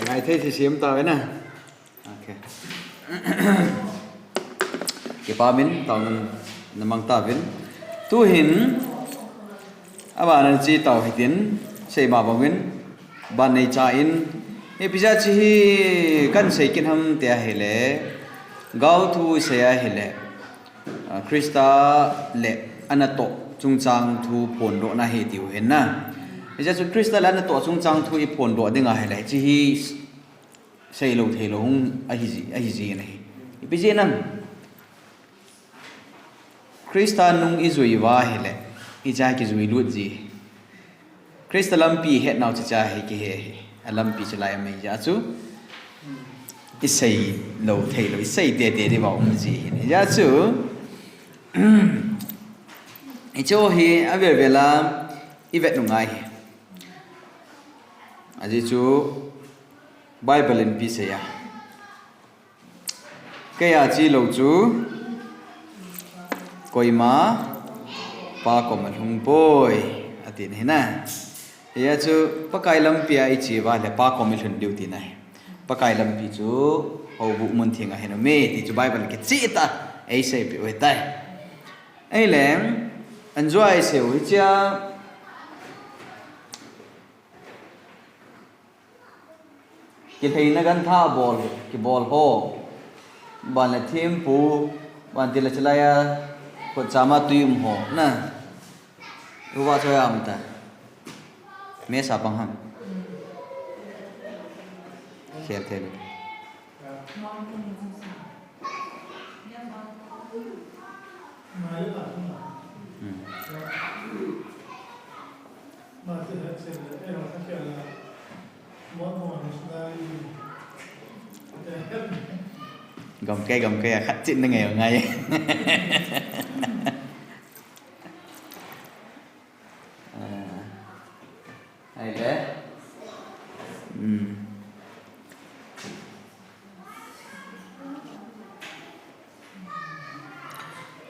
ngày thế thì xiêm tao nè ok cái ba min tao nằm mang ta vin tu hin bạn chỉ tao hết tin xây mà bằng vin ban này cha in episode chi kan sei kin ham te hele gau thu se hele Krista le anato chung chang thu pon do na he tiu hen na episode Krista le anato chung chang thu I pon do dinga hele chi hi sei lo thei lo hung a hi ji nei episode nan Krista nung izui wa hele I cha ki zui lut ji Krista lampi het naw cha he ki he lampi chalai mai ja chu isai lo thei lo isai de de ba ji ni ja chu icho hi ave vela ivet nungai aji chu Bible in pi se ya kaya chi lo chu koima pa ko man hung poi atin he na ya chu pakai lampi ai chi wa le pa ko mi thun duty nai pakai lampi chu ho bu mun thinga he no me ti chu Bible ke chi ta ai se pi oi tai ai lem enjoy se wi cha ki thei na gan tha ball ki ball ho ban la thim pu ban ti la chalaya ko chama tuim ho na ruwa cho am ta me sa pang ham khel khel gầm cây khách chín nó nghèo ngay hay đấy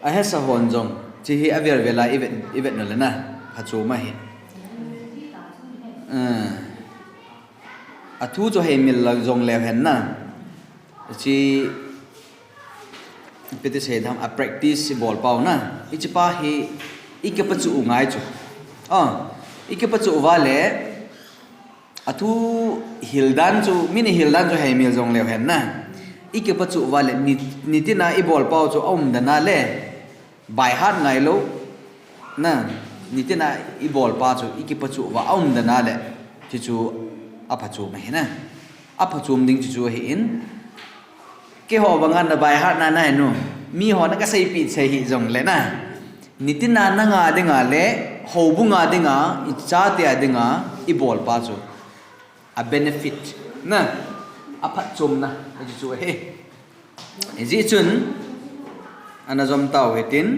ai hết sa hồn rồng chỉ hi aviar về lại event nữa nè hạt số mà hiện thu cho hay mình là rồng leo hẹn nè chỉ bây giờ tham practice ball pau na ichipa hi ikepa chu ngai chu ikepa chu wale athu hildan chu mini hildan chu hai mil jong leo hen na ikepa chu wale nitina I ball pau chu dana le by heart ngai lo na nitina I ball pa chu ikepa chu wa dana le chi chu apa chu mai na apa chu ding chu hi in ke ho bangan na bai hat na na no mi ho na ka sei pi sei hi jong le na nitin na na nga de nga le ho bu nga de nga I cha te de nga I bol pa chu a benefit na a phat chum na ji chu he ji chun ana zom taw hetin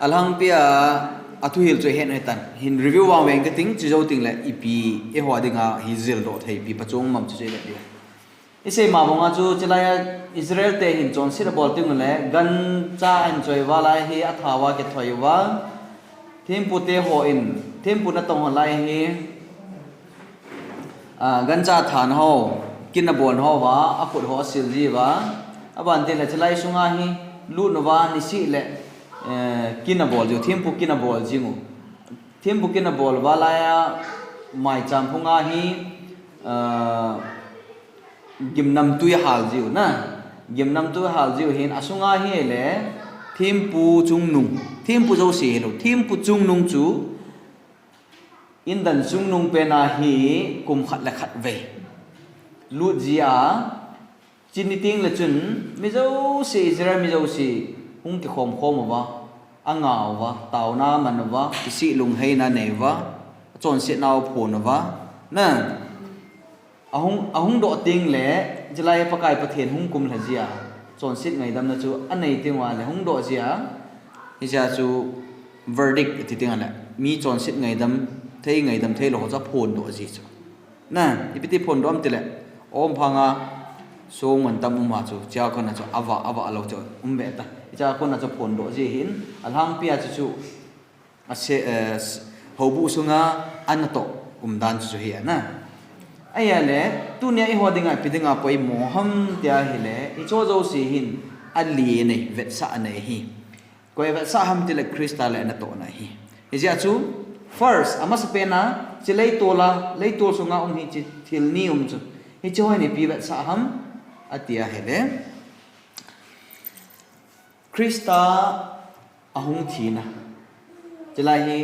alhang pia athu hil chu hen hetan hin review wa weng ka ting chi zo ting la ipi e ho de nga hi zil do thei pi pachong mam chu che le ise ma bonga chu chalaya Israel te hin chon sir bol ting le gan cha enjoy wala hi athawa ke thoiwa thempu te ho in thempu na tong lai hi gan cha than ho kin na bon ho wa akhut ho sil ji wa aban te la chalai sunga hi lu no wa ni si le kin na bol jo thempu kin na bol jingu thempu kin na bol wala ya mai cham phunga hi gimnam tui hal jiu na gimnam tui hal jiu hin asunga hi le thimpu chung nung thimpu zo si lo thimpu chung nung chu indan chung nung pe na hi kum khat la khat ve lu jia chiniting la chun mi zo si zira mi zo si hung ki khom khom wa anga wa taw na man wa ki si lung hei na ne wa chon si naw phon wa na ahung do ting le jalai pakai pathen hung kum lhajia chon sit ngai dam na chu anei tingwa le hung do jia hija chu verdict ti ting ala mi chon sit ngai dam thei lo cha phon do ji chu na ipiti phon dom tile om phanga so ngon tam ma chu cha khona chu awa alo chu be ta cha khona chu phon do ji hin alhang pia chu ase hobu sunga anato dan chu hi na ai ale tu nia I hodinga pidinga poi moham tia hile I cho zo si hin ali nei vet sa nei hi koi vet sa ham tile krista le na to na hi ija chu first ama sa pena chi lei tola lei tol sunga hi chi thil ni chu hi choi ni pi vet sa ham atia hele krista ahung thina chilai hi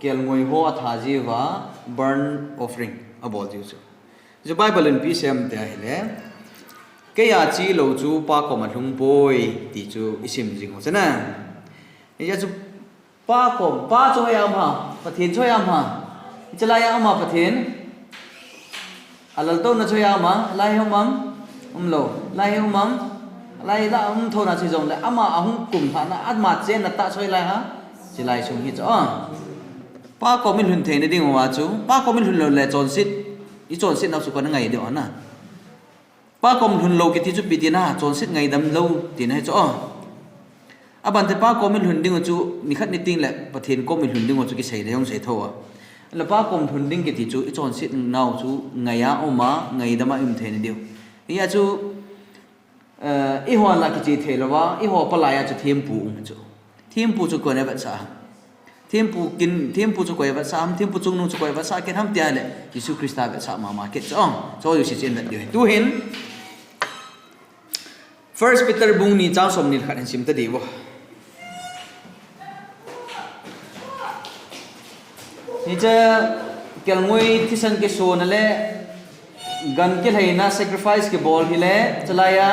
kel ngoi ho atha jiwa burn offering abol ju chu the bible in psm te hele ke ya chi lo chu pa ko ma hlung poi ti chu isim jing ho chana ya chu pa ko pa cho ya ma pathin cho ya ma chilai ya ma pathin alal to na cho ya ma lai ho mam lo lai ho mam lai la tho na chi jong le ama ahung kum tha na atma chen na ta choi lai ha chilai sung hi cho pa ko min hun the ne ding wa chu pa ko min hun lo le chon sit I chon sit na su ko na ngai de ona pa ko min hun lo ki ti chu pi ti na chon sit ngai dam lo ti na cho aban te pa ko min hun ding chu ni khat ni ting le pathin ko min hun ding chu ki sei de yong sei tho la pa ko min hun ding ki ti chu I chon sit nau chu ngai ya oma ngai dama im the ne dio ya chu I ho la ki chi the lo wa I ho pa la ya chu them pu chu ko ne ba sa thêm pu cho quay vật sam thêm pu chung nung cho quay vật sa kết ham tia le Jesus Christa vật sa ma kết cho yu si chen vật điều tu hin First Peter bung ni chang som ni khat hin sim ta di bo ni cha kel ngoi thi san ke so na le gan ke hai na sacrifice ke bol hi le chalaya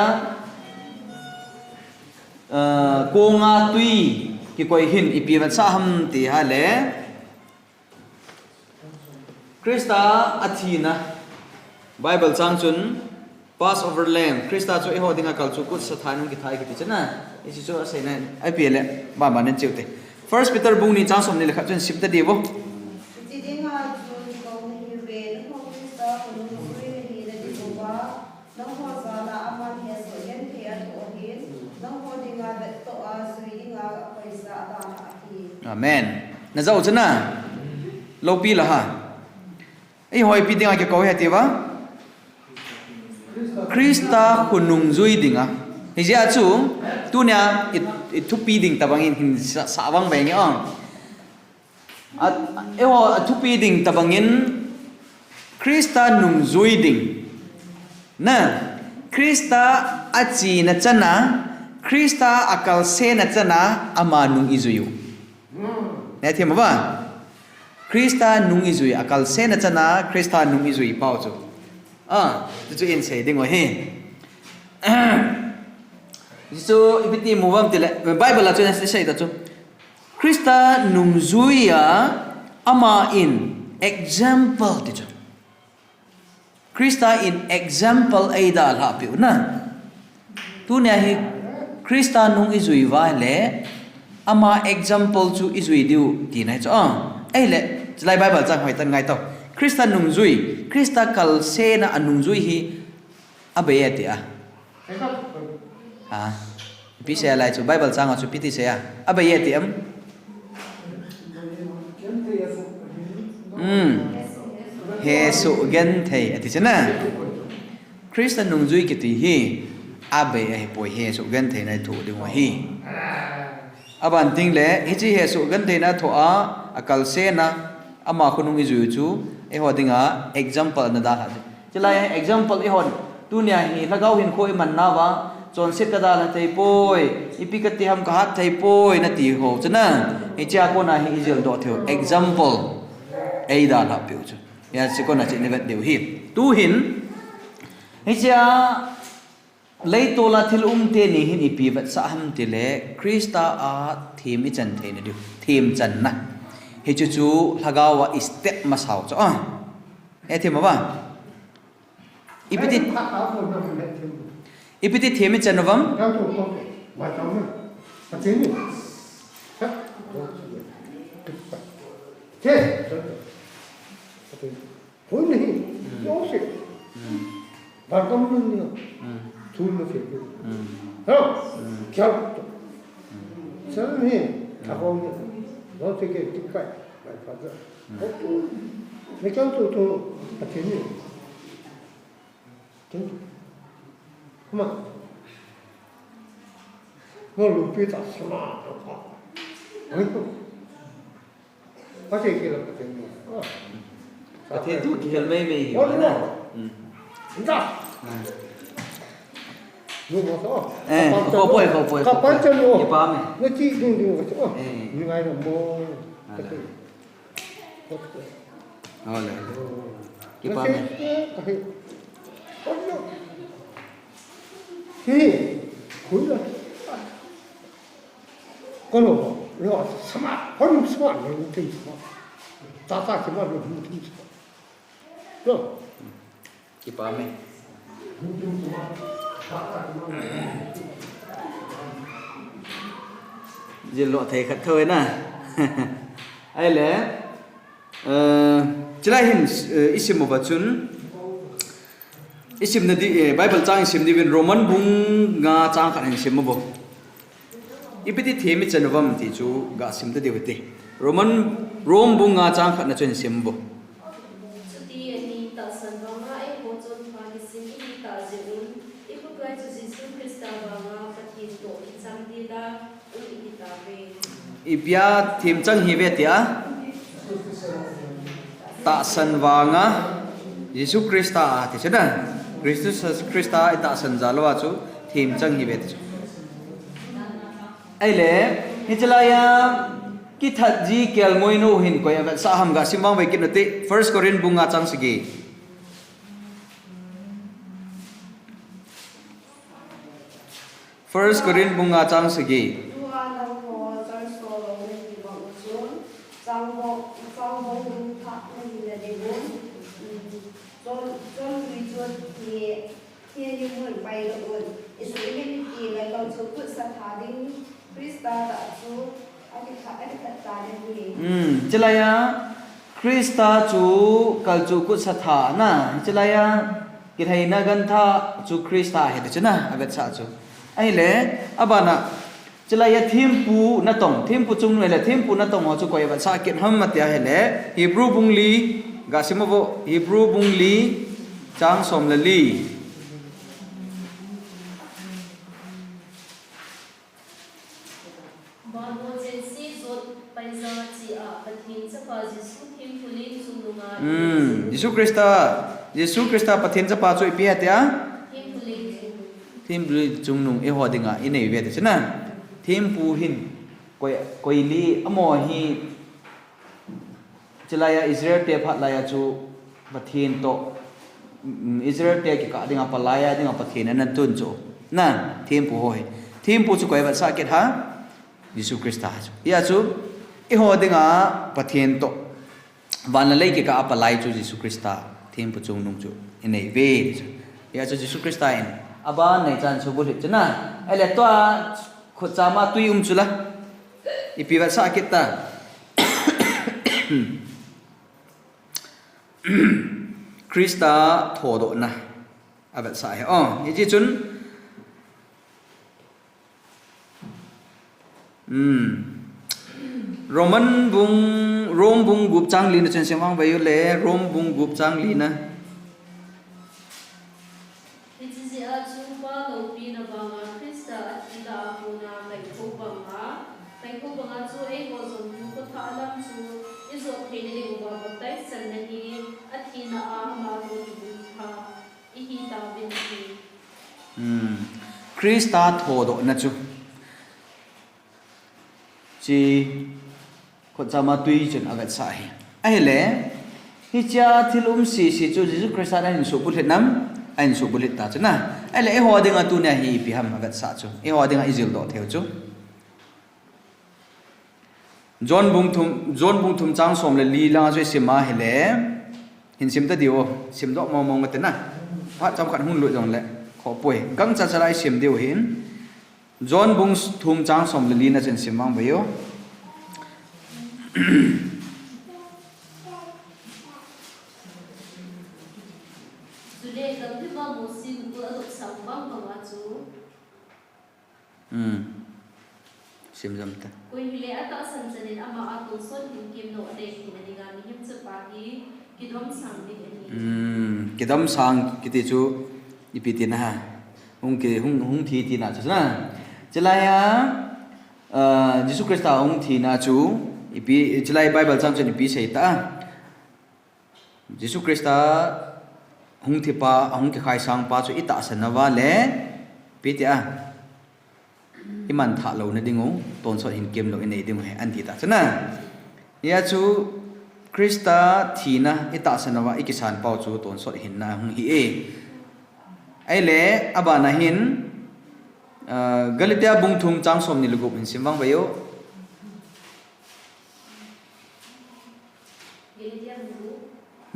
ko nga tui ki koi hin ipi vat sa ham ti ha le Krista athina Bible chang chun Passover lamb Krista chu e ho dinga kal chu kut sa thanung ki thai ki chana isi chu asai na ai pi le ba ba nen chiute First Peter bung ni chang som ni le kha chun sip ta di bo Amen na zau chana lo pi la ha ai hoi pi dinga ke ko he ti wa Krista kunung zui dinga hi ja chu tu nya it thu pi ding tabangin hin sa wang bai nge ong e ho thu pi ding tabangin Krista nung zui ding na Krista achi na chana Krista akal se na chana ama nung izuyu ne thiam ba Krista nung izui akal se na chana Krista nung izui pau chu chu in sei ding he so ibiti muwam tile Bible la chu na sei da chu Krista nung zuia ama in example ti chu Krista in example aida la piu na tu ne hi Krista nung izui wa le ama example chu izui diu ti nai cho ai le lai Bible chang hoi tan ngai to Krista nung zui Krista kal se na anung zui hi abe ti pi se lai chu Bible chang chu pi ti se abe ti am he su gen thei ati chana Krista nung zui ki ti hi abe ai poi he su gen thei nai thu ding wa hi aban ting le hi chi he su gan thei na tho a akal se na ama khunung I zu chu e ho dinga example na da ha chilai example e hon tu nya hi lagau hin khoi man na wa chon sit ka da la thei poi ipi ka ti ham ka hat thei poi na ti ho chana e cha ko na hi izel do theo example e da la piu chu ya chi ko na chi ne vet deu hi tu hin hi cha lấy tô la thil te ni hin ipi vat sa ham ti le Krista a thim I chan thein diu thim chan na he chu chu lagawa step ma sao cho e thim ba ipiti thim chan novam 둘로 세고 결도 저는 다가오면 너 되게 띠까이 말 받아 내가 또 되니 chính mà nó lùi phía ta xem mà ấy có thể kia là cái gì ประเทศทูตที่ไม่มีอยู่ có นะ đúng không chúng ta luôn mà sao เออเขาป่วยเขาป่วย các bạn chân luôn ยี่ป้าไหม nó chỉ đừng đừng cái chỗ Ừ. như ngày là mua cái gì เอาเลยยี่ nó ป้า sẽ ไหม cái có đâu thì cuối rồi con lỗ nó smart con smart nó không tin smart ta chỉ mà nó không tin smart được ยี่ป้าไหมยินหล่อเทขัดเทยนะ ไอ้แหละจะได้เห็นอิสิมบัจุนอิสิมนั่นดิไบเบิลจ้างอิสิมนี่เป็นโรมันบุงงาจ้างขันอิสิมบ่อีพิธีเทมิจันวัมที่จูกาสิมตัวเดียวติโรมบุงงาจ้างขันนั่นจนอิสิมบ่ Ipia thim chang hi ve tia ta san wanga Yesu Krista ti chana Christus Krista ta san zalwa chu thim chang hi ve chu ai le hi chalaya ki that ji kel moino hin ko ya sa ham ga simwang ve kin ti 1 Corin bunga chang sigi First Corin bunga chang sigi Chalaya Krista chu kalchu kut satha na chalaya kithai na gantha chu Krista he de chana avet sa chu ai le abana chalaya thimpu na tong thimpu chung noi la thimpu na tong ho chu koi avet sa ket ham matia he le Hebrew bungli ga simavo Hebrew bungli chang som la li Yesu Krista pathin cha pa chu ipia tia thim bli chung nung e hodinga inei ve te chana thim pu hin koi li amo hi chalaya Israel te phat laya chu pathin to Israel te ki ka dinga palaya dinga pathin nan tun chu na thim pu hoi thim pu chu koi va sa ket ha Yesu Krista chu ya chu e hodinga pathin to van lei ki ka apalai chu Jesu Krista thim pu chung nung chu inei ve ya chu Jesu Krista in aba nei chan chu bul chana ele to khut chama tui chula ipiwa sa kita Krista thodo na abat sa he ye ji chun Rom bung gup chang li na chen semang bayu le rom bung gup chang li na Krista thodo na chu chi khot chama tui chen agat sa hi ai le hi cha thilum si chu Jesu Krista na su bulet nam an su bulet ta chana ai le ho dinga tu na hi pi ham agat sa chu e ho dinga izil do theo chu John bung thum chang som le li la joi sima hi le hin sim ta dio sim do mo ngata na pha cham khan hun lu jong le kho poi gang cha charai sim dio hin John bung thum chang som le li na chen simang bayo sim jam ta Koi hile ata sanjanin ama atong son kim no ade kinaniga mi him chapa hi kidom sang di ani kidam sang kiti chu ipitin ha hung ke hung thi ti na chu na chelaya Jesus Christ ta hung thi na chu ipi chelai Bible chang chen ipi sei ta Jesus Christ ta hung thi pa hung ke khai sang pa chu ita sanawa le pitia iman tha lo na dingo ton so hin kem lo inei dingo he an thi ta chana ya chu Krista thina ita sanawa ikisan pau chu ton so hin na hung hi e ai le abana hin Galatia bung thum chang som ni lugup in simwang bayo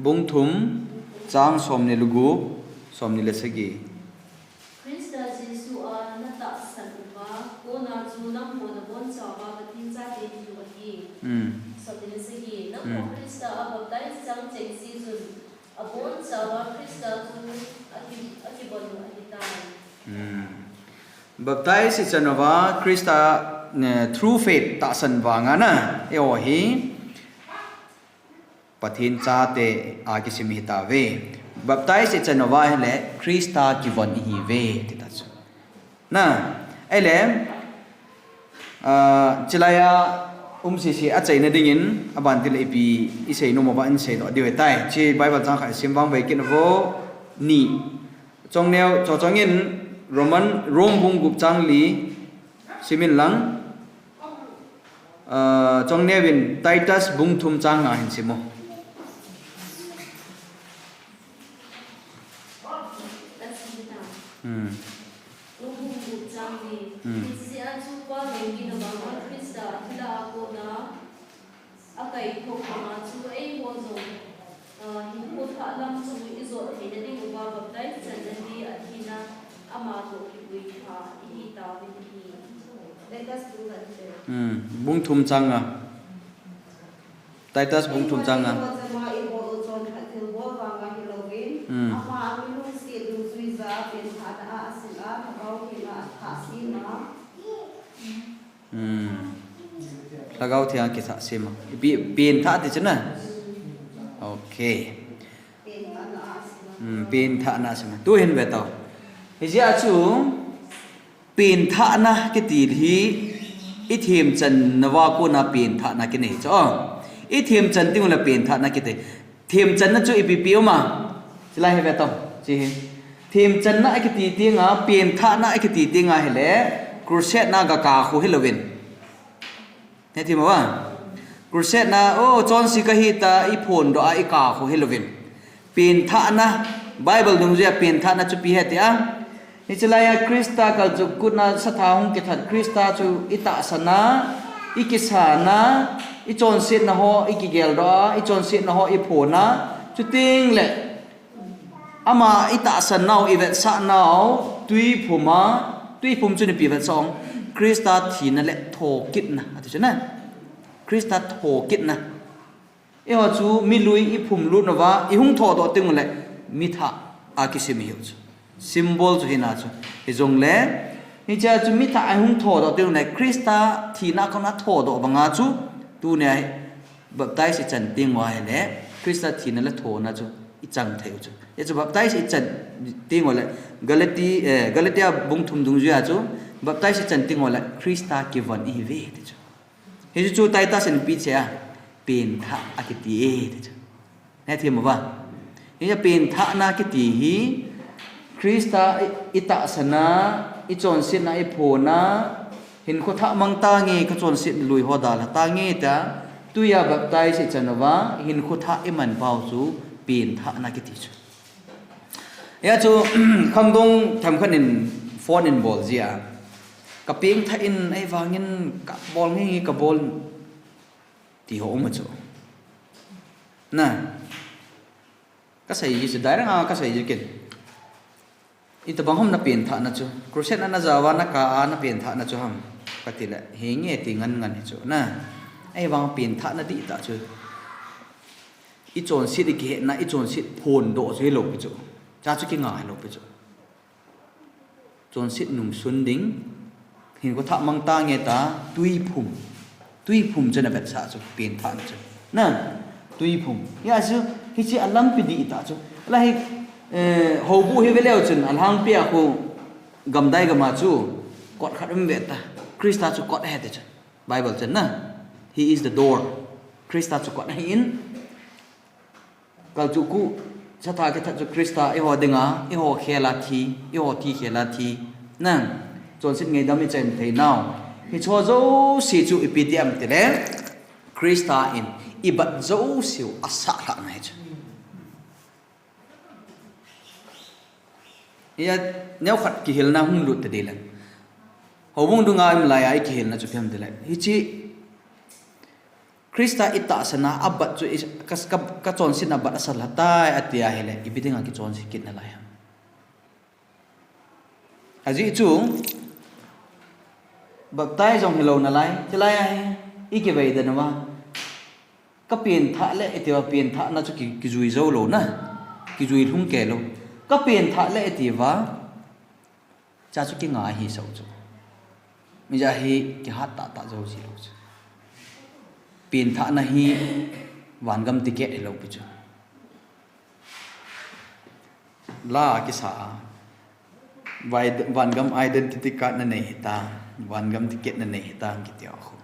bung thum chang som ni lugup som ni lesagi Krista Jesu a nata sanuba ona chu nam mo na bon chawa batin cha te ju ati sabine segi nam Krista a baptize chang cheng season a bon chawa Krista chu ati bon ati ta baptize chanova Krista through faith ta san wanga na eo hi pathin cha te a ki simi ta ve baptize chanova hele Krista ki von hi ve ti ta chu na ele chilaya si a chai na dingin aban til epi isei no ma ban sei do diwe tai chi Bible chang khai simwang ve kin vo ni chongneo cho chongin Rome bung gup chang li simin lang chongnewin Titus bung thum chang nga hin simo bung thum chang nga Titus bung thum chang nga lagau thiang ki tha sema pin tha ti chana okay pin tha na sema tu hin ve tao hi ja chu pin tha na ki ti hi i thêm chân nawa ko na pin tha na ki nei cho i thêm chân ting la pin tha na ki te thêm chân na chu ipi piu ma chila he ve tao chi thêm chân na ki ti ti nga pin tha na ki ti ti nga hele crusade na ga ka khu helowin ne ti ma wa crusade na o chon si ka hi ta i phon do a i ka khu helowin pin tha na Bible dung je pin tha na chu pi he ti a ni chelaya Krista kal chu kuna satha hung ke that Krista chu ita sana ikisana i chon sit na ho ikigel do i chon sit na ho i phona chu ting le ama ita san nau i vet sa nau tui phum chu ni pi vet song Krista thina le tho kit na ati chana Krista tho kit na e ho chu mi lui i phum lu na wa i hung tho do ting le mi tha a ki simi hu chu symbol chu hina chu e jong le ni cha chu mi tha ai hung tho do ting le Krista thina ko na tho do banga chu tu ne baptize chan ting wa le Krista thina le tho na chu i chang theu chu e chu baptize chan ting wa le Galatia bung thum dung ju ya chu baptize chan ting wa le Krista ki von i ve de chu he chu Titus en pi cha pin tha akiti e de chu ne thi ma ba ni ja pin tha na ki ti hi Krista ita sana i chon sit na i phona hin kho tha mang ta nge ka chon sit lui ho da la ta nge ta tu ya baptize chanawa hin kho tha i man pau chu pin tha na ki ti chu ya chu kham dong tham khan in phone in ball zia ka ping tha in ai wangin ka bol nge ka bol ti ho ma chu na ka sai ji dai ra ka sai ji ken ita banghom na pin tha na chu crusade na jawa na ka na pin tha na chu ham patila henge ti ngan ngan chu na ai wang pin tha na di ta chu i chon sit ge na i chon sit phon do je lo chu cha chu ki nga lo chu chon sit nung sun ding hin ko tha mang ta nge ta tui phum jana bet sa chu pin tha na chu na tui phum ya chu hi chi alam pi di ta chu la hi hầu bu hi veleo chun an hang pia khu gam dai gama chu kot khatam ve ta Krista chu kot he te chu Bible chen na he is the door Krista chu kot he in kal chu ku cha tha ke tha chu Krista e ho dinga e ho khela thi e ho thi khela thi na chon sit ngai dam mi chen thei now hi cho zo si chu epidem te le Krista in ibat zo siu asa la nai chu ya neu khat ki hil na hung lut te de la hobung dunga im lai ai ki hil na chu phem de la hi chi Krista ita sana abat chu ka chon sin abat asal hatai atia hele ibidinga ki chon si kit na lai aji chu baptai jong hello na lai chalai ai iki vai da na wa ka pien tha le etiwa pien tha na chu ki jui zo lo na ki jui hung ke lo ka pien tha le etiwa cha chu ki nga hi so chu mi ja hi ki hat ta ta zo si lo chu pien tha na hi wan gam ticket lo pi chu la ki sa wan gam identity card na nei ta wan gam ticket na nei ta ki ti khu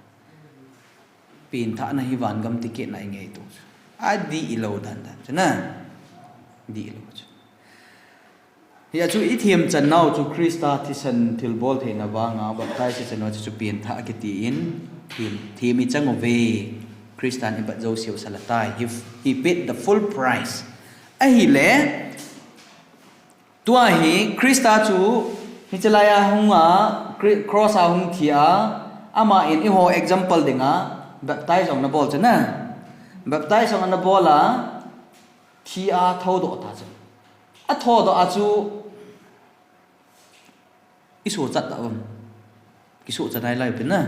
pin tha na hi wan gam ticket na ngai tu a di ilo dan dan chana di ilo chu ya chu I thiam chan nau chu Krista thi san thil bol the na wa nga ba tai se chan chu pin tha ki ti in thim I chang ve Krista ni ba zo siu salatai he paid the full price a hi le tua hi Krista chu hi chalaya hunga cross a hung thia ama in I ho example dinga baptize on na bol chana baptize on na bola thia thau do ta chu a tho do a chu isu chat da bam kisu chat dai lai pin na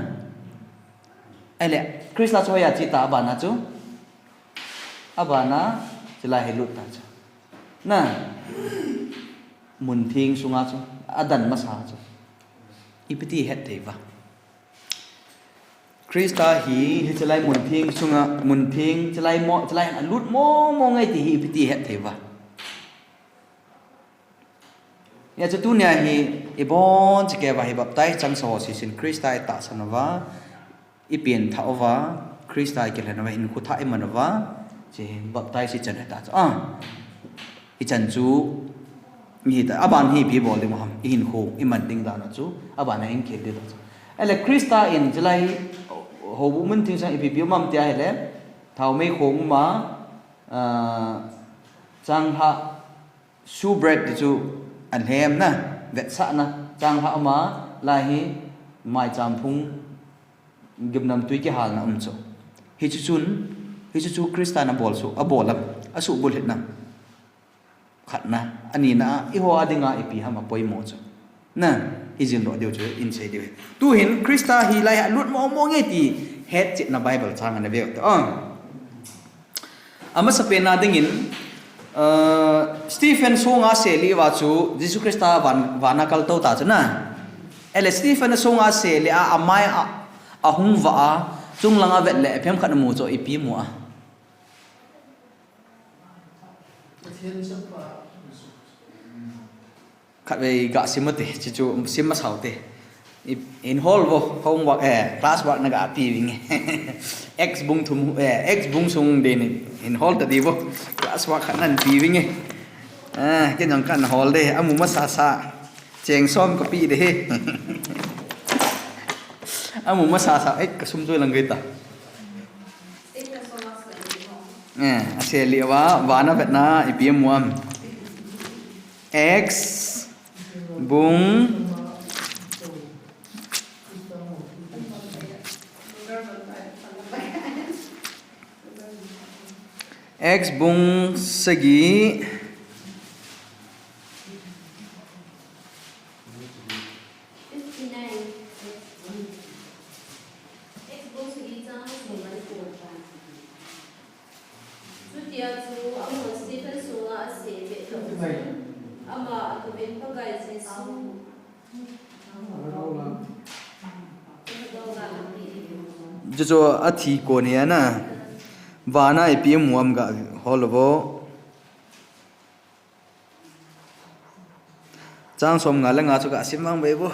ai le Krista chu ya chi ta ba na chu abana chalai he lut ta chu na mun thing sunga chu adan ma sa chu ipiti het te va Krista hi chalai mun thing sunga mun thing chalai mo chalai an lut mo ngai ti hi ipiti het te va ya chu tu nya hi ibon chike va hi baptai chang so si sin Krista ta sanwa ipien tha ova Krista ke lana in khu tha imanwa che baptai si chan ta cha I chan chu mi ta aban hi bi bol de moham in khu iman ding da na chu aban in ke de cha ele Krista in jalai ho bu mun thing sang ipi bi mam tia hele thau me khong ma chang ha su bread chu an hem na vet sa na chang ha ma la hi mai cham phung gim nam tui ke hal na chu hi chu Krista na bol su a bolam asu bol het na khat na ani na I ho adinga ipi hama poi mo chu na hi jin ro deu chu in sei deu tu hin Krista hi lai lut mo mo nge ti het chit na Bible chang na ve to ama sa pe na dingin Stephen songa se li wa chu Jesus Krista wana kal to ta chu na ele Stephen songa se li a amai a hung wa chung langa vet le phem khat mu cho ipi mu a khat ve ga simate chi chu sim sao te in hall wo homework class work na ga pi wing x bung thum x bung sung de ni in hall ta di wo class work khan nan pi wing ke nang kan hall de amu ma sa cheng som ko pi de he amu ma sa ka sum choi lang gai ta ase liwa wana betna ipm muam x bung x bung segi jo athi ko ne na wana ipm muam ga holobo trang som nga la nga chu ka sim wang be bo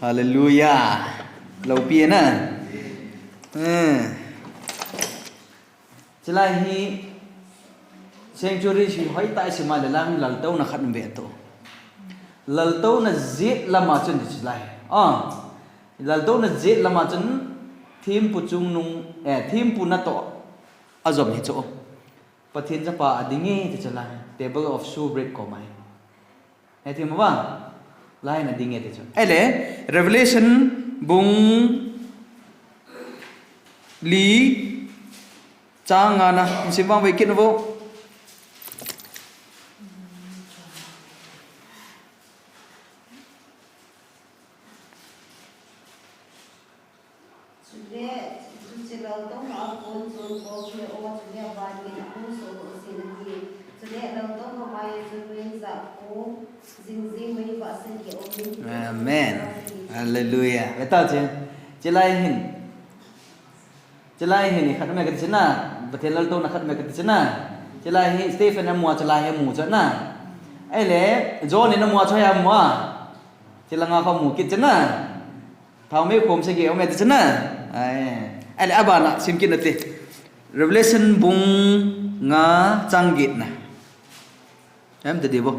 hallelujah lâu pia na chalai hi sanctuary si hoi tai si ma lang lal tau na khat be to lal tau na zit lama chen di chalai lal tau na zit lama chen thim pu chung nung thim pu na to azom hi cho pathin japa adingi ti chalai table of showbread ko mai thim ba lai na dinge ti cho ele revelation bung li changa na simbang vai kin vo amen hallelujah betul je jelai hin khat me kat china batelal to na khat me kat china jelai hin Stephen amwa jelai mu chana ai le John ni amwa choya amwa jelanga kha mu kit chana thau me khom se ge ome chana ai le abana simkin ate revelation bung nga changgit na em de bo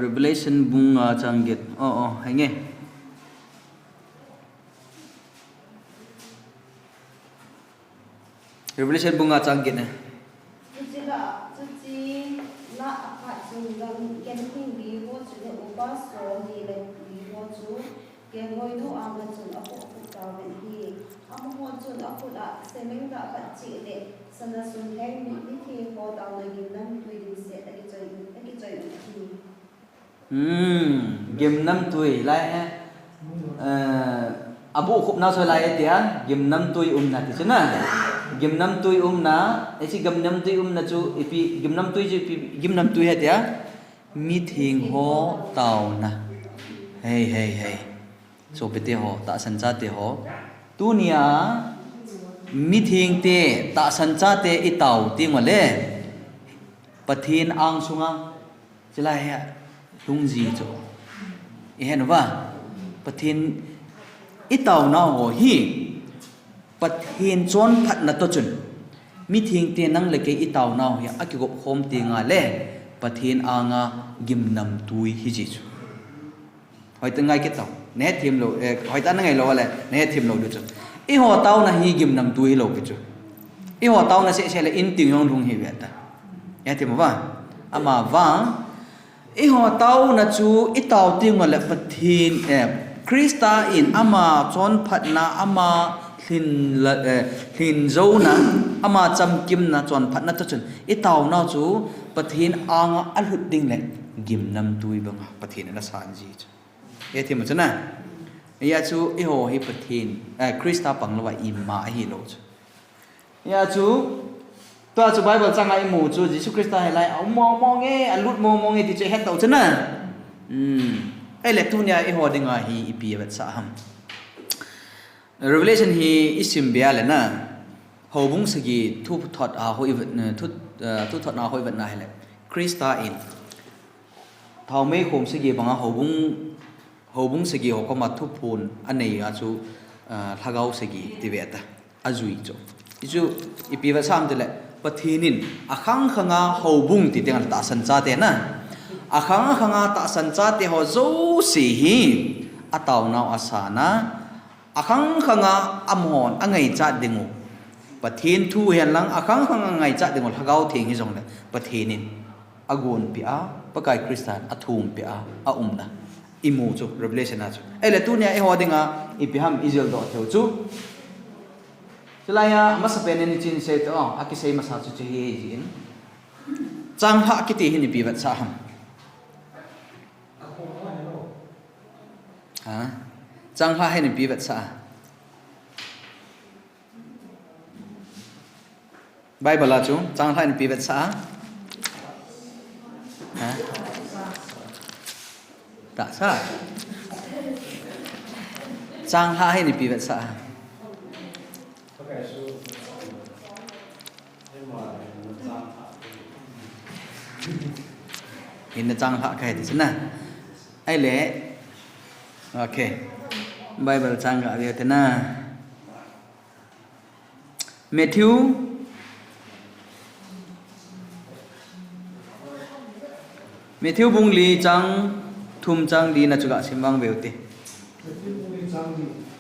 revelation bunga changgit hay nghe revelation bunga changgit nè gim năm tuổi lại ha abu khúc nào rồi lại tiệt gim năm tuổi na thì chứ na gim năm tuổi na ấy chỉ gim năm tuổi na chú ipi gim năm tuổi chú gim năm tuổi hết tiệt meeting ho tàu na hey so bete ho ta sancha te ho tu nia meeting te ta sancha te i tàu ting mà le pathin ang sunga chila he lung gì chỗ hen va pathin i tàu na ho hi pathin chon phat na to chun meeting te nang le ke i tàu na hi a ki gop khom ti nga le pathin anga gim nam tui hi ji chu hoi ta ngai ke tàu ne thim lo hoi ta ngai lo le ne thim lo du chu i ho tàu na hi gim nam tui lo ke chu i ho tàu na se le in ting yong rung hi ve ta ya thim va ama va i ho tàu na chu i tàu ting ma le pathin Krista in ama chon phat na ama thin zo na ama cham kim na chon phat na to chun i tàu na chu pathin anga al hut ding le gim nam tui bang pathin na san ji chu e thim chana ya chu i ho hi pathin Krista pang lo wa i ma hi lo chu ya chu to chu Bible changa i mu chu Jesus Krista hai lai au mo nge alut mo nge ti che het tàu chana ai le tu nia i ho dinga hi i pi ba sa ham revelation hi isim bia le na ho bung sagi thu thot a ho i thu thot na ho i na le Krista in thau me khom sagi banga ho bung sagi ho ko ma thu phun anei a chu thagau sagi ti ve ta azui cho ichu i pi ba sam de le pathinin akhang khanga ho bung ti tengal ta san cha te na akhang khanga ta san cha te ho zo si hi ataw naw asana akhang khanga amhon angai cha dingu pathin thu hian lang akhang khanga ngai cha dingu thagau thing hi jong le pathinin agun pi a pakai Kristan athum pi a umna imu chu revelation a chu ele tu nia e hodinga ipiham Israel do theu chu chulaya masapen ni chin se to akisei masa chu chi hi jin chang ha ki ti hin pi wat sa ham chang ha hin pi wat sa Bible là chú trang hai pi vật xã hả tạ xã trang hai pi vật xã hình là trang hạ cái thì na ai lẽ ok Bible trang hạ cái thế na Matthew bung li trang thum trang li na chuka simbang beute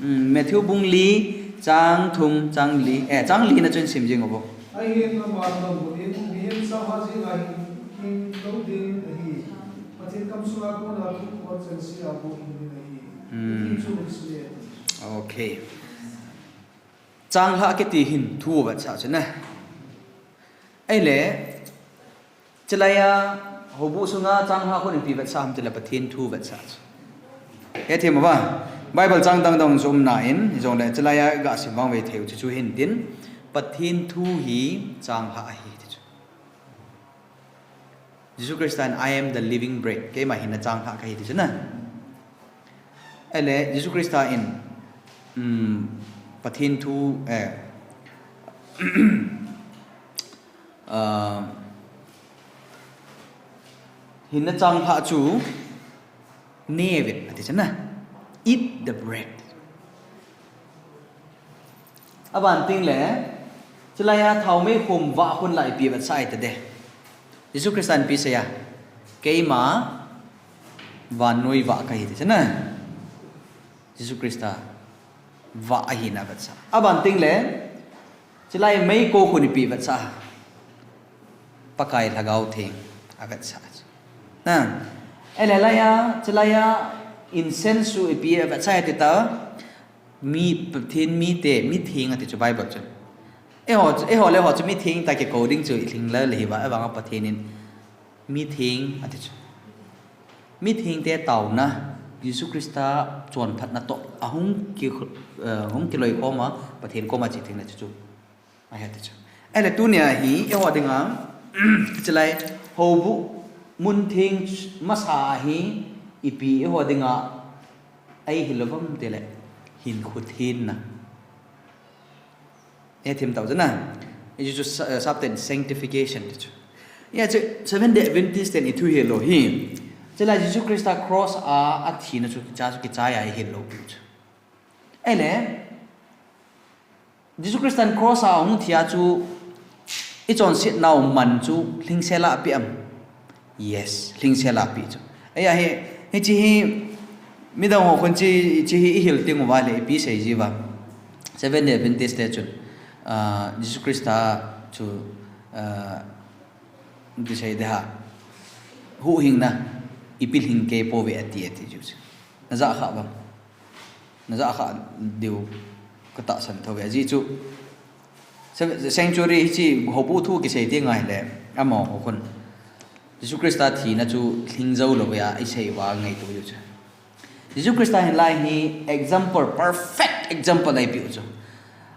Matthew bung li trang thum trang li trang li na chun sim jing obo ai hiện là mà đồng của hiện hiện sao hóa gì là hiện đầu tiên thì mà trên cầm số là con là cũng có chân sĩ là bộ hình này hiện số một số ok trang hạ cái tỷ hình thu vật sao chứ nè ai lẽ chỉ là hồ bu sunga trang hạ con tỷ vật sao chỉ là bát thiên thu vật sao cái thêm mà ba Bible trang tăng đồng zoom nine rồi lại chỉ là gã sim vang về theo chú hình tiến bát thiên thu hi trang hạ hi Jesus Christ and I am the living bread cái mà hình là trang hạ cái gì chứ nè ai lẽ Jesus Christ in bát thiên thu hình là trang hạ chú nê vậy thì chứ nè eat the bread bạn tin lẽ chỉ là thầu mấy hôm vạคนlại bị vật sai thế Jesus Christ pi se ya cái mà và nuôi vạ cái thế chứ nè Jesus Christ vạ hi na vật sa bạn tin lẽ chỉ là mấy côคนbị vật sa pakai lagau thing vật sa nè ai lại ya chỉ là incense su pi vật sa thì ta mi thiên mi te mi thing thì cho Bible chứ họ lấy họ cho mi thing tại cái coding chữ thing lơ lì và bằng apa thiên mi thing thì mi thing te tàu na Jesus Christa chuẩn phát na to hung cái lời có mà và thiên có mà chỉ thing là chú ai hết chứ ai là tu nhà hi họ đừng ngắm chỉ lại hầu vụ mun thing masa hi ipi họ đừng ngắm ai hi lovem te lại hin khut hin na e thêm tàu rất là you just something sanctification yeah chứ Seventh Day Adventist thì thu hiểu rồi hi chứ là Jesus Christ cross à thì nó chú cha cái trái ai hiểu rồi ấy nè Jesus Christ cross à ông thì chú ít chọn sit nào mình chú linh xe lạ bị yes linh xe lạ bị chú ấy à he chỉ mi đâu họ còn chỉ hiểu tiếng của vài lệ bị sai gì vậy Seventh Day Adventist đấy chú Jesus Christ chú cái sai đấy ha hữu hình na ipil hình cái po về ati chú na za khá bang na za khá điều cái tạ sản thôi về gì chú sanctuary chỉ hộp bút thu cái sai tiếng ngày lệ amo họ còn Jesus Christ thì na chú hình dâu rồi à ai sai wa ngày tu chú Jesus Christ hiện lại hi example perfect example này biểu chú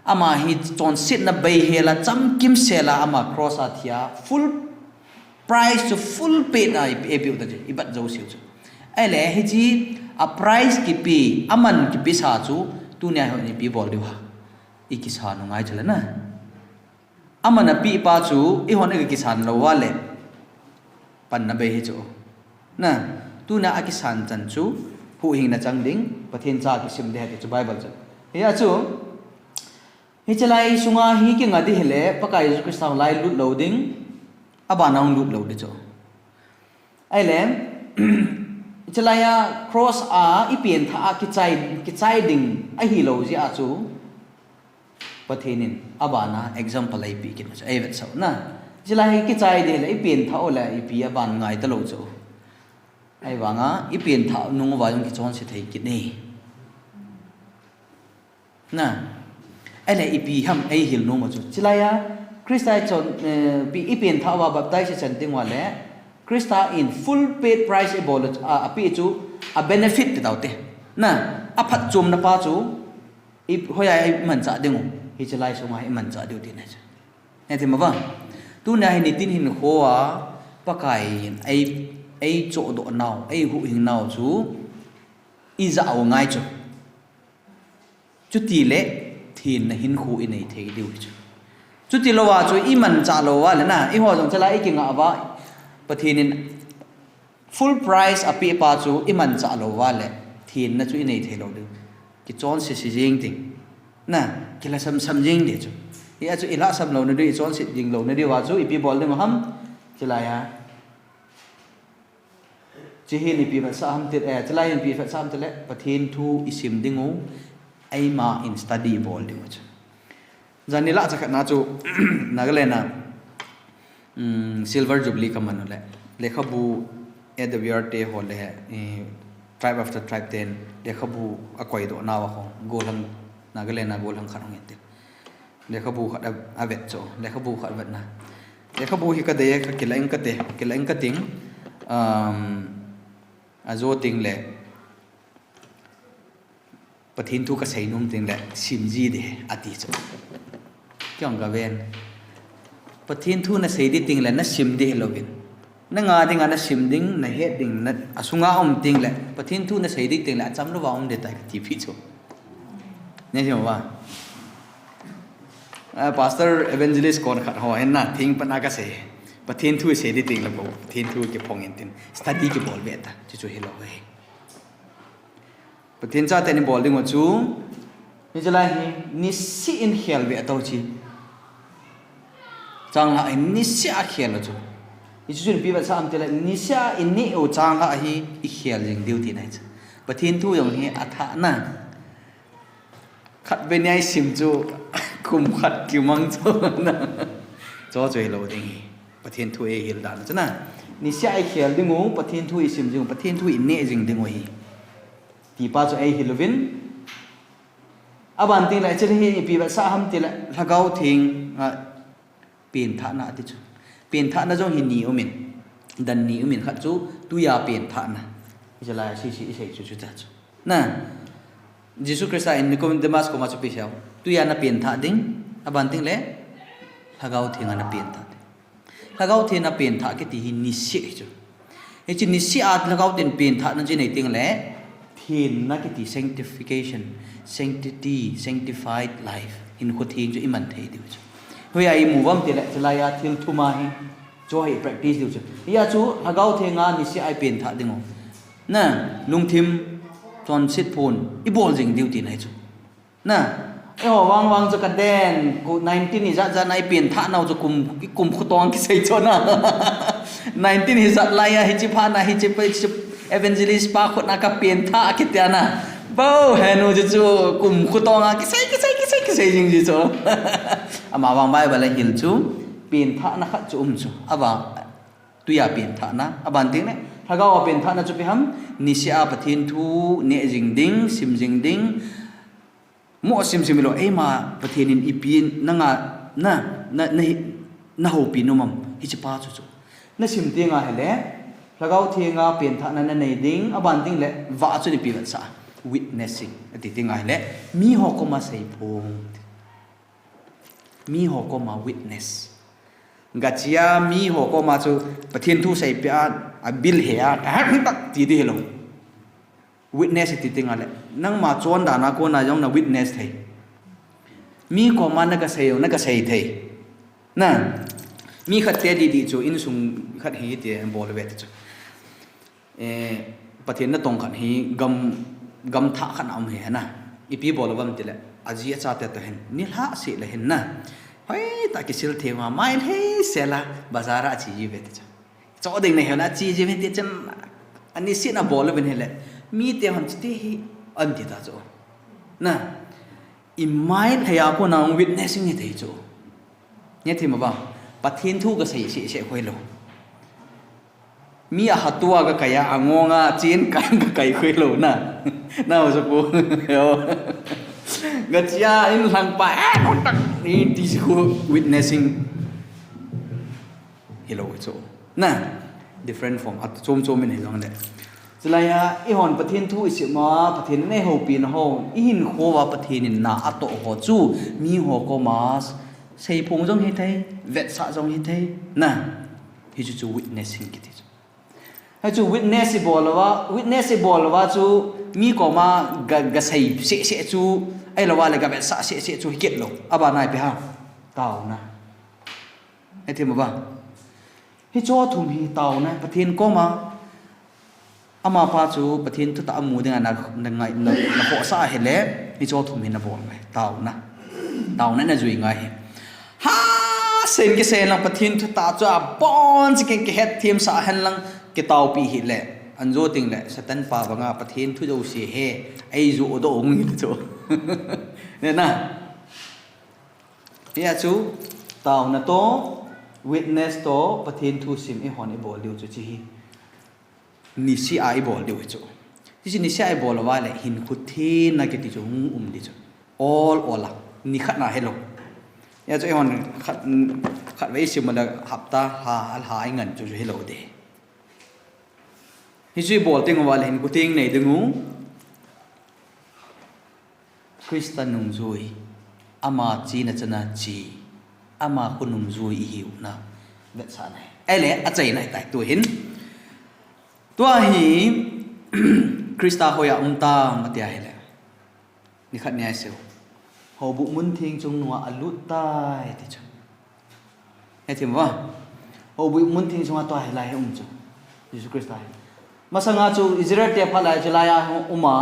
ama hi chon sit na bay hela cham kim sela ama cross athia full price to full paid ai biểu ta ji ibat zo siu chu ai le hi ji a price ki pi aman ki pi sa chu tu nya ho ni pi bol diwa iki sa no ngai chala na amana pi pa chu i hon e ki san lo wa le pan na be hi chu na tu na aki san chan chu hu hing na chang ding pathen cha ki sim de ha chu Bible chu ya chu hi chalai sunga hi ki ngadi hele pakai Jesus Christ lai lut loading abanang lut load cho ai lem chalaya cross a ipien tha ki chai ding a hi lo ji a chu pathenin abana example ai pi kin ai vet so na chalai ki chai de le ipien tha ola ipi aban ngai ta lo chu ai wanga ipien tha nung wa yung ki chon se thei ki nei na ai le ipi ham ai hil no ma chu chilaya Christa chon pi ipin thawa baptize chanting wale Christa in full paid price e bol a pi chu a benefit daute na a phat chum na pa chu ip hoya man cha dingu hi chilai so mai man cha diu tin เนี่ยที่มาว่าตู้นายนี่ตินหินโคอ่ะปะไก่ไอ้โจดนาวไอ้หูหิงนาวจูอีจะเอาง่ายจูจุดที่เละทีนหินคูอินไอเทดิวจูจุดที่เราว่าจูอีมันจ่าเราว่าเลยนะอีหัวจงจะไล่กิ่งอ่ะว่าประเทศนี้ full price อภิปาจูอีมันจ่าเราว่าเลยทีนนะจูอินไอเทเราดูกิจอนสิยิงติงนะกิละซ้ำยิงเดียวจูอีอาจูอีละซ้ำเราเนี่ยด้วยจอนสิยิงเราเนี่ยด้วยว่าจูอีปีบอลเนี่ยมั้งจะไล่ฮะจะเห็นอีปีภาษาอังกฤษจะไล่อีปีภาษาอังกฤษประเทศทูอิสิมดิงูไอมาอินสตัดดี้บอลดีมั้งจูจานี่ละจะขัดน่าจูนักเล่นนะsilver jubilee คำมันนั่นแหละเลขาบูAWR เตะหัวเลยtribe after tribe เต็นเลขาบูอากอยตัวน่าวของโกลังนักเล่นนะโกลังขัดของเต็นเลขาบูขัดอาเวทโจเลขาบูขัดเวทนะเลขาบูฮิกเดย์กิเลงกเตกิเลงกติงอาโจติงเลยปะทินทุกข์ใส่นุ่มติงเลยชิมจีเดอติโจกี่ยงกับเวนปะทินทุกข์น่ะใส่ดิติงเลยน่ะชิมเดโลวินนั่งงาดิงน่ะชิมดิงน่ะเฮ็ดดิงน่ะอสุงาติงเลยปะทินทุกข์น่ะใส่ดิติงเลยจำรู้ว่าเดตายกับทีพีโจเนี่ยใช่ไหมว่าpastor evangelist ก่อนขัดหัวเห็นน่ะทิ้งปนักเสปะทินทุกข์ใส่ดิติงแล้วก็ทินทุกข์เก็บพองเงินติง study เก็บบอลเวทจู่ๆเฮโลเว้ยปะทินจ้าแต่ในบอลดิงว่าจู่นี่จะไล่นิสิอินเฮลเวทเอาจีจังละนิสิอาเฮลจู่อีจู่ๆปีภาษาอังกฤษนิสิอาอินนี่โอจังละอีเฮลจึงดิวที่ไหนจ้ะปะทินทุกอย่างนี้อัฐานะขัดเป็นยังสิมจู่คุมขัดกิวมังจู่นะจ่อจ่อยเราดิงปะทินทุกเฮลดานจ้ะนะนิสิอาเฮลดิงูปะทินทุกสิมจู่ปะทินทุกอินนี่จึงดิงวยที่ป้าจู่เฮลวินอาบันติงเลยจะได้เห็นปีภาษาฮัมติละถ้าเขาทิ้งเปลี่ยนฐานะที่จู่เปลี่ยนฐานะจงหินนีอุมินดันนีอุมินขัดจู่ตุยาเปลี่ยนฐานะจะลายชี้ใช่จู่จ้าจู่น่ะยิสุคริสต์อินนิโคมเดมัสก็มาจู่พิเศษตุยาน่ะเปลี่ยนฐานดิ้งอาบันติงเลยถ้าเขาทิ้งน่ะเปลี่ยนฐานถ้าเขาทิ้งน่ะเปลี่ยนฐานก็ที่หินนิสิจู่ไอ้ที่นิสิอาถ้าเขาทิ้งเปลี่ยนฐานนั่นจะไหนทิ้งเลยทิ้งน่ะก็ที่ sanctification sanctity sanctified life in ko thing jo iman thei diu chu hoi ai mu wam te la chala ya thil thuma hi jo hi practice diu chu ya chu hagau thenga ni si ai pen tha dingo na lungthim ton sit phun I bol jing diu ti nai chu na e ho wang chu ka den ko 19 ni za nai pen tha nau chu kum khutong ki sei cho na 19 hi zat la ya hi chi pha na hi chi pe evangelist pa khot na ka pen tha ki ta na bao henu ju kum khutong ki sai jing ji cho ama wang bai ba la hil chu pin tha na kha chu chu awa tuya pin tha na aban ting ne thaga wa pin tha na chu pi ham nisia pathin thu ne jing ding sim jing ding mo sim lo e ma pathin in ipin na nga na ho pi no mam hi chi pa chu na sim te nga hele thaga the nga pin tha na nei ding aban ting le wa chu ni pi ban sa witnessing ati tingai le mi ho ko ma sei phung mi ho ko ma witness gachia mi ho ko ma chu pathin thu sei pya a bil he a tak ti di hello witness ati tingai le nang ma chon da na ko na jong na witness thei mi ko ma na ka sei thei na mi khat te di chu in sung khat hi te bol ve chu pathin na tong khat hi gam tha khan am he na ipi bolawam tile aji acha te to hen nilha se le hen na hoi ta ki sil thema mai he sela bazara chi ji vet cha cho ding ne hela chi ji vet chan ani si na bolawin hele mi te han chi te hi an ti ta cho na I mai thaya ko na witnessing ni thei cho ne thima ba pathin thu ka sei se hoi lo mi a hatua ga kaya angonga chin kan ga kai khoi lo na na so po gachia in lang pa tak ni ti ko witnessing hello so na different from at chom in hong de chlaya I hon pathin thu isi ma pathin ne ho pin ho I hin kho wa pathin na ato ho chu mi ho ko mas sei phung giống hết thế vẹt xạ giống hết thế nè hi chu witnessing cái thế hay chu witnessable là wa chu mi ko ma ga sei se chu ai là wa là ga vẹt xạ se chu hi kết lo aba nai pe ha tao na ai thêm mà hi cho thum hi tao na pathin ko ma ama pa chu pathin tu ta mu de na ngai na ho sa he le hi cho thum hi na bol mai tao na zui ngai ha sen ke sen lang pathin tu ta chu a bon chi ke het thiam sa han lang ke tao pi hi le an zo ting le satan pa banga pathin thu do si he ai zu do ong ni chu ne na ya chu tao na to witness to pathin thu sim e hon e bol liu chu chi hi ni si ai bol liu chu chi ni si ai bol wa le hin khu thi na ke ti chu di chu all ni khat na hello ya chu e hon khat ve sim ma hafta ha ai ngan chu hello de hi chi bol ting wa le hin khu ting nei dingu Christian nung zui ama chi na chana chi ama kunum zui hiu na bet sa này ai le a chai nai tai tu hin tua hi Krista hoya ta matia hele ni khat ne seo ho bu mun thing chung nuwa alut tai ti cha e thim wa ho bu mun thing chung ta lai he chu Jesus Krista masanga chu Israel te phala jalaya uma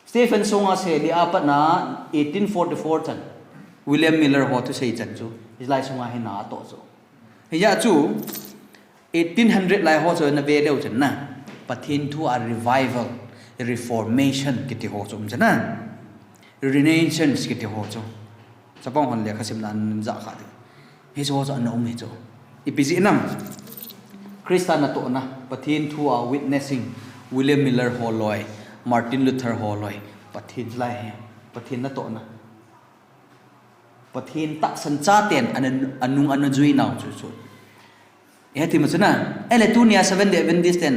Stephen songa se li apat na 1844 chan William Miller ho tu sei chan chu islai songa he na to chu ya chu 1800 lai ho chu na ve deu chan na pathin thu a revival reformation kiti ho chum chan na renaissance kiti ho chu sapong hon le khasim nan za kha de he zo zo na um he chu ipizi nam Christian na to na pathin thu a witnessing William Miller ho loi Martin Luther ho loi pathin lai he pathin na to na pathin ta san cha ten anung anujui naw chu chu e ti ma chuna ele tu nia 7 day Adventist ten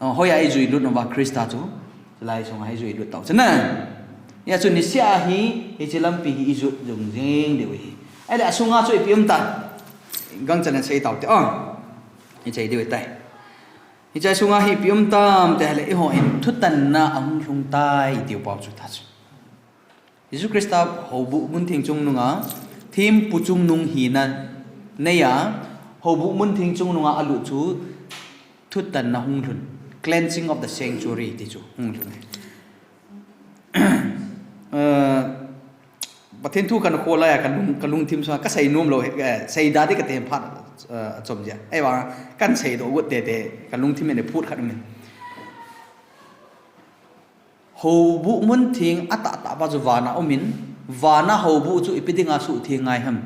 hoya ai jui lut no ba Krista chu lai song ai jui lut taw chuna ya chu ni sia hi chilam pi hi ju jung jing de wi ele asunga chu ipium ta gang chan sei taw te hi chei de wi tai hi chai sunga hi pium tam te hele ho in thutan na ang thung tai tiu pau chu ta chu Jesus Krista hobu mun thing chung nunga thim pu chung nung hi na neya hobu mun thing chung nunga alu chu thutan na hung thun cleansing of the sanctuary ti chu hung thun pathen thu kan khola ya kan lung thim sa ka sai nom lo sai da de ka tem phat chom ja ai wa kan sei do gut te kan lung thim ne phut khat men hầu bu muốn thiêng ắt tạ bao giờ vana omin vana hầu bu chu ipidinga su thiêng ngai ham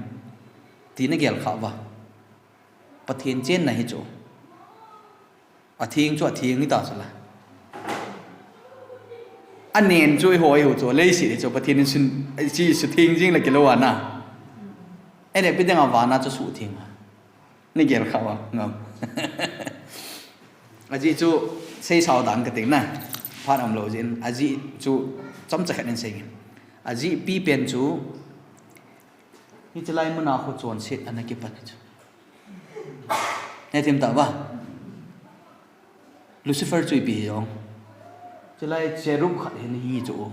tí na gel kha wa pathin chen na hi chu a thiêng chu a thiêng ni ta sala anen chu hoi hu chu lei si chu pathin sin chi su thiêng jing la kilo na ai ne pidinga vana chu su thiêng ni gel kha wa ngam aji chu sei sao dang ka ting na phát âm lâu diễn aji chú chấm chắc nên sinh aji pi pen chú như thế này muốn nào khôi chọn xét anh ấy kịp bắt chú nghe thêm tao ba Lucifer chú pi không thế này cherub khát hiện hi chú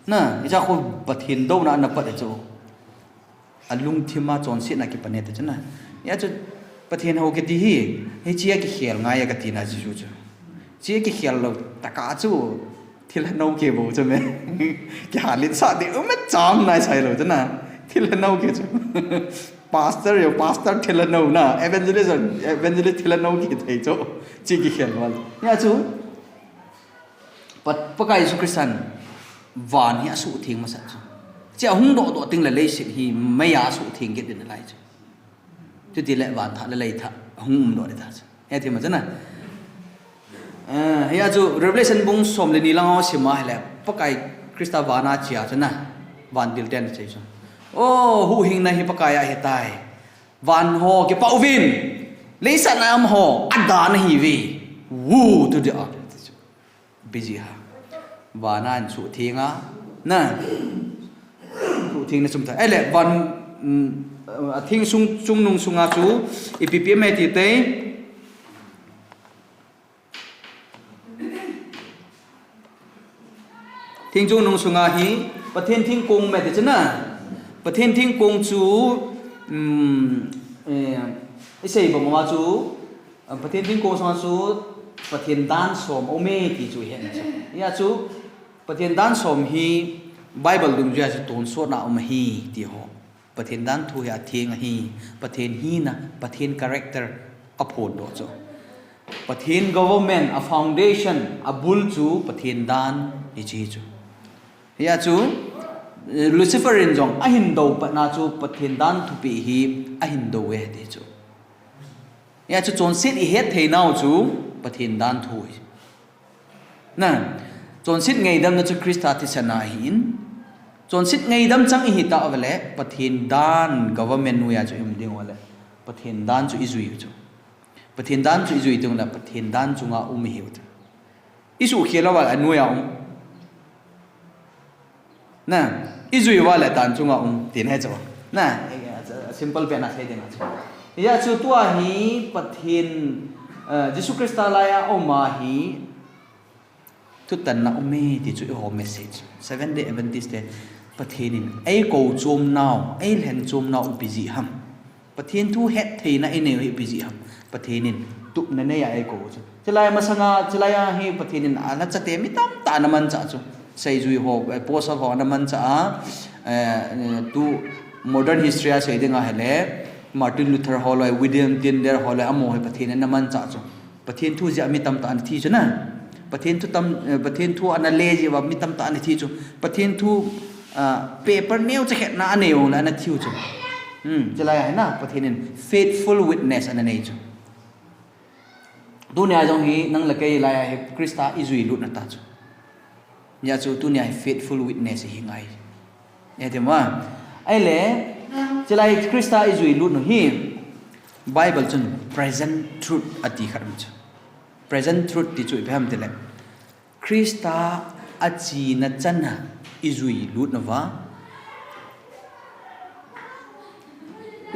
nè cái cha khôi bật hiện đâu na bật chú anh lung thêm mà chọn xét anh kịp bắt nè chứ nè ya chú bật hiện hậu cái gì hi chia cái khéo ngay cái tin aji chú chỉ cái khiêu lo tất cả chú thì là nấu kia bộ cho mẹ cái hạt lít sao thì mất chăm này sai rồi chứ na thì là nấu kia chú pastor thì là nấu na evangelist thì là nấu kia thấy chú chỉ cái khiêu mà nha chú bắt cái chú Christian vạn hi su thiêng mà sao chú chỉ hung độ tiếng là lấy sự hi mấy á su thiêng cái đến lại chú thì lại vạn thà lấy thà hung độ để thà nghe thì mà chứ na hay azu Revelation bung som le nilang si ma hele pakai Krista vana chia chana van dil ten chei so hu hing na hi pakai a he tai van ho ke pau vin le sa na am ho ada na hi vi wu to the other busy ha vana an su thinga na su thing na sum tha ai le van thing chung nung sunga chu ippm ti te thing chung nung sunga hi pathen thing kong me te chana pathen thing kong chu isei bo ma chu pathen thing kong sunga chu pathen dan som ome ti chu hen ya chu pathen dan som hi Bible dung ja chu ton so na hi ti ho pathen dan thu ya thing hi pathen hi na pathen character uphold do chu pathen government a foundation a bul chu pathen dan ni chi chu ya chu Lucifer in jong a hin do pa na chu pathen dan thu pi hi a hin do we ti chu ya chu chon sit i het thei nau chu pathen dan thu na chon sit ngei dam na chu Krista ti sana hin chon sit ngei dam chang hi ta avale pathen dan government nu ya chu im ding wala pathen dan chu izui chu pathen dan chu izui tung na pathen dan chu nga hi ut isu khela wala anu ya na izui wala tan chu nga tin hai chu na simple pe na sai ding chu ya chu tua hi pathen Jesu Krista la ya oma hi tu tan na ome ti chu ho message 7 day Adventist day pathenin ai ko chom naw ai len chom naw upiji ham pathen thu het theina ine hi upiji ham pathenin tu na ne ya ai ko chu chelai masanga chelaya hi pathenin ana chate mi tam ta naman cha chu sei jui ho posa ho naman cha tu modern history a sei dinga hele Martin Luther holoi William Tyndale holoi amo he pathen naman cha chu pathen thu ja mi tam ta an thi chu na pathen thu ana le je wa mi tam ta an thi chu pathen thu paper nail che khet na aneu la na thiu chu chelai hai na pathen faithful witness an nei chu dunia jong hi nang la kai la he Krista izui lut na ta chu ya chu dunia faithful witness hi ngai ya de ma ai le chelai Krista izui lut no hi Bible chun present truth ati kharam chu present truth ti chu pham te le Krista achi na chana izui lut na wa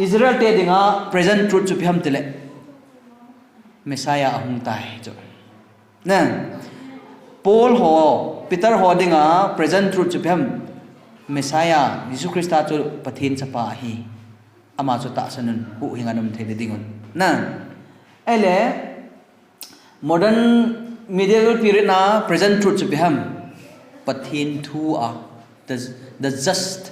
Israel te dinga present truth chu pham te le Messiah ahung tai chu na Paul ho Peter ho dinga present truth chu pham Messiah Jesus Christa chu pathen chapa hi ama chu ta sanun hu hinganum thele dingon na ele modern medieval period na present truth chu pham pathen thu a the just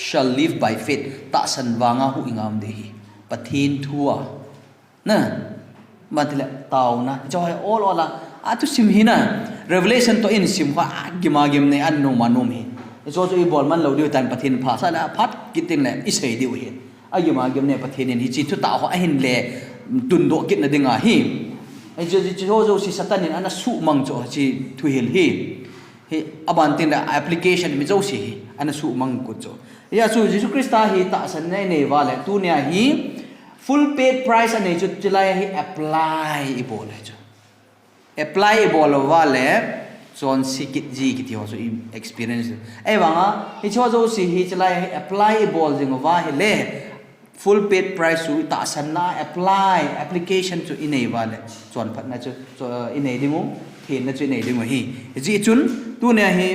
shall live by faith ta san wanga hu ingam de hi pathen thu a na matile taw na joy all ola atu sim hina revelation to in sim kha gima gim ne an no manom hi so so i bol man lo diu tan pathen pha sa la phat kiting le i sei diu hi agima gim ne pathen hi chi thu ta ho a hin le tun do kit na dinga hi ai jo si satanin ana su mang cho chi thu hil hi aban tin da application mi jo si ana su mang ko cho ya su Jesus Christa hi ta san nei nei wale tu nia hi full paid price ane chu chilai hi apply I bol cho apply I bol wale son sikit ji ki ho so experience ai wanga hi cho jo si hi chilai hi apply I bol jing wa hi le full paid price su ta san na apply application to inei wale chon phat na chu inei dingu thin na chu inei dingu hi ji chun tu ne hi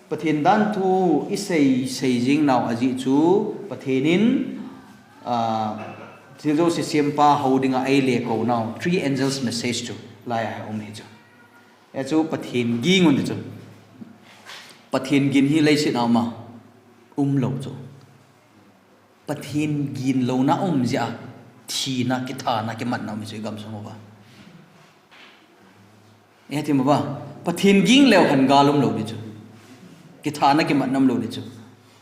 pathen dan thu isei jing naw aji chu pathenin Tizo si siempa holding a le ko now 3 angels message to la ya om he chu e chu pathen gi ngon chu pathen gin hi lai sit ma lo chu pathen gin lo na ja thi na ki tha na ki mat na mi chu gam so ba e ti ma ba pathen ging lew khan ga lom lo ni chu ki tha na ki mat nam lo ni chu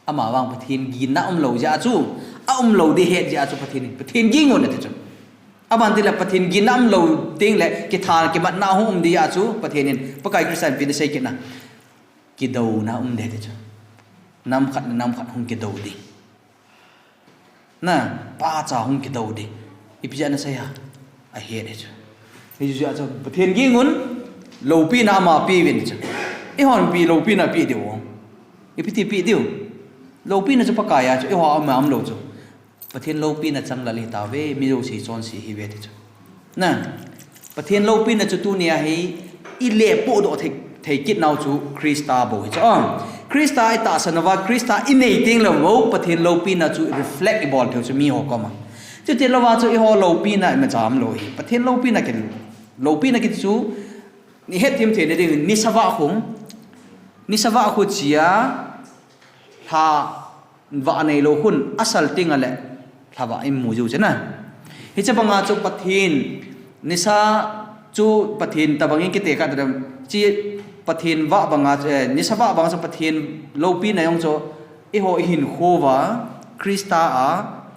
ama wang pathen gin na lo ja chu lo di het ja chu pathen gi ngon te chu aban ti la pathen gi nam lo ting le ki tha ki mat na hum di ya chu pathenin pakai Christian pi de sei ki na ki do na de te chu nam khat hum ki do di na pa cha hum ki do di ipja na sai ha a he de chu hi ju ja chu pathen gi ngon lo pi na ma pi win chu e hon pi lo pi na pi de wo ipiti pi diu โลปีน่ะจะปะกายจ้ะไอ้หัวเอามาอัมโลจ้ะประเทศโลปีน่ะจังละลิตาเวมีโรสีจอนสีฮิเวตจ้ะน่ะประเทศโลปีน่ะจะตัวเนี่ยให้อีเล่ปูโดเทกิดนาวจูคริสตาบ่จ้ะคริสตาไอ้ตาสนว่าคริสตาอินเนติงแล้วว่าประเทศโลปีน่ะจู reflect อีบอลเท่าจะมีหัวก็มาจุดที่เราว่าจูไอ้หัวโลปีน่ะมันจามโลยประเทศโลปีน่ะกินโลปีน่ะกินจูนี่เฮ็ดทีมเทนได้นิสวะคงนิสวะคุเจียถ้าว่าในโลกุนอัศลติงอะไรถ้าว่าไอ้หมูจูใช่ไหมเฮ้ยจะบังอาจจูปะทินนิสาจูปะทินแต่บางอย่างกิเตกันแต่จีปะทินว่าบังอาจนิสวะบังอาจปะทินโลปีนายองจูไอ้หัวหินโควาคริสตาอา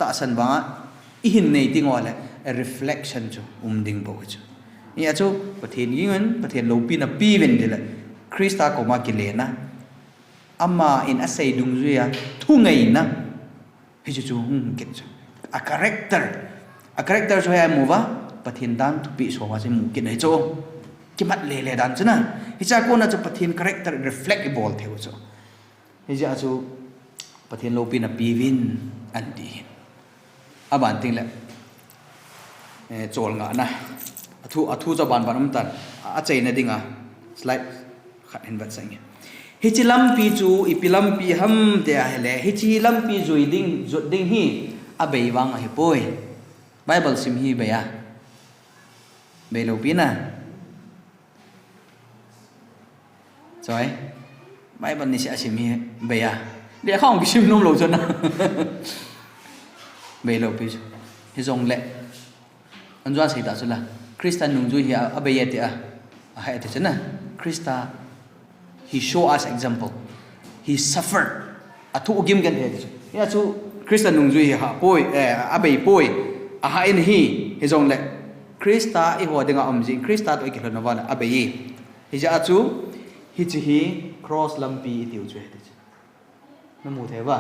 ตาสันบังอิหินในติงอะไร reflection จูดิ่งบ่จูนี่อาจูปะทินยิ่งเงินปะทินโลปีน่ะปีเวนเดลคริสตาก็มากิเลนะอามาอินอาศัยดุงจุยทุ่งไงนะให้จู่ๆเก็ตจู่a character ช่วยให้หมู่ว่าปะทินดันทุปีสว่าจะหมู่กินให้จู่กิมัดเล่ดันจ้ะนะให้จากคนน่ะจะปะทิน character reflectable เท่าจู่ให้จากจู่ปะทินโลปีน่ะปีวินอันดีอาบันติงแหละโจลงะนะอทูจะบานน้ำตาลอาใจนะดิ้งสไลด์ขัดเห็นบัดสังเกตฮิจิลัมปีจูอีพิลัมปีฮัมเดียเหล่ฮิจิลัมปีจูดิ้งจุดดิ้งฮีอาเบย์วังฮิป่วยไบเบิลซิมฮีเบียเบย์โลปีน่ะใช่ไบเบิลนี่สิอาซิมฮีเบียเดี๋ยวข้องกิชิมนุ่มโลจนนะเบย์โลปีจูฮิจงเล่อันจวนสิตาสุดละคริสตันนุ่งจูฮีอาเบย์เตะให้เตะชนะคริสตาHe show us example. He suffered. Atu ugim gan he. Ya chu Christian nung zui ha poi abai poi a ha in hi zong le Krista I ho denga omji Krista to ikelo na wala abai hi ja chu hi chi hi cross lampi tiu chu he na mu the ba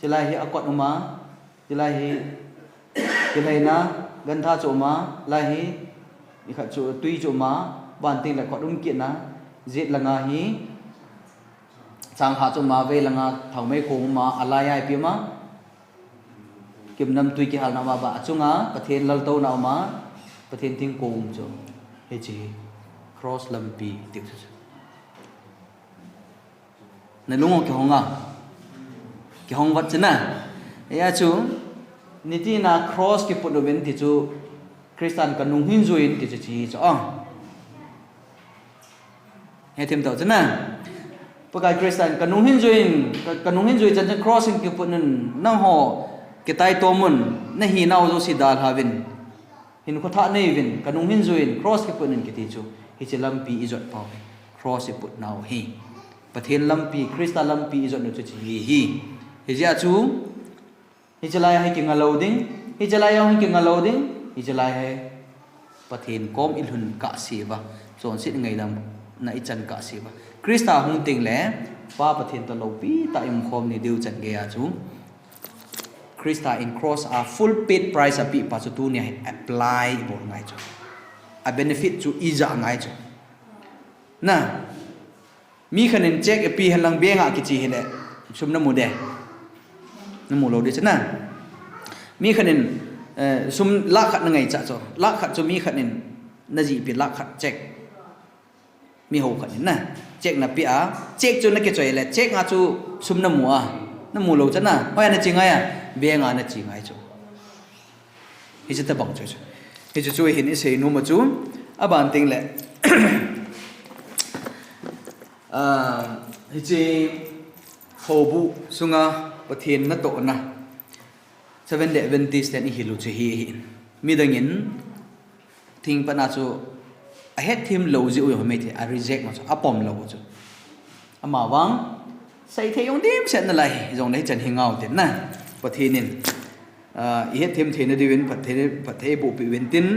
chilai hi akot uma chilai na gan tha chu ma lai hi ni kha chu tui chu ma ban ting la ko dum kiet na zit langa hi chang ha chu ma ve langa thangmei khong ma alaya pi ma kim nam tui ki hal na ba chunga pathen lal to na ma pathen ting kong chu he chi cross lampi tik chu na lungo ki hong wat chana ya chu niti na cross ki put ben ti chu Christian kanung hin zuin ti chu chi chuให้เต็มตัวจ้ะนะประกาศคริสเตียนกันนุ่งหินจุยจันจะ crossing กี่ปุ่นนั่นนั่งห่อเกตายตัวมุนนั่งหินเอาโจสิดาลฮาวินหินขุท่าเนวินกันนุ่งหินจุย cross กี่ปุ่นนั่นกี่ทีจูฮิจิลัมปีอิจอดพอ cross กี่ปุ่นนาวฮีประเทศลัมปีคริสต์ลัมปีอิจอดนั่นจะจีฮีฮิจิอาจูฮิจิลายให้กิ่งอาโลดิ้งฮิจิลายให้กิ่งอาโลดิ้งฮิจิลายให้ประเทศก้มอิลหุนกะสีวะส่วนสิ่งไงดังna ichan ka siba krista hung ting le pa pathin ta lopi ta im khom ni diu chan ge ya chu krista in cross a full paid price a pi pa chu tu ni apply bo ngai chu a benefit chu iza ngai chu na mi khanin check a pi halang benga ki chi hele sum na mu de na mu lo de chana mi khanin sum la khat na ngai cha chu la khat chu mi khanin na ji pi la khat checkมีหัวขันนะเช็คนับปีอ่ะเช็คจนนักเก็ตใจเลยเช็คงาจูซุ่มน้ำมัวโลจันนะเพราะอะไรจริงไงอ่ะเบี้ยงานจริงไงจูฮิจิตบังจูฮิจิช่วยเห็นไอ้เสียนุ่มจูอ่ะบานติงแหละฮิจิโฮบุสุงาปะเทียนนัตโตนะ7 Day Adventistแต่นี่ฮิลูจูฮีมีดังยินทิ้งปนาจูI had him low zi uyo hame the I reject ma apom low chu ama wang sai the yong dim sen na lai jong nei chan hingau tin na pathinin I had him the na diwin pathe bu pi win tin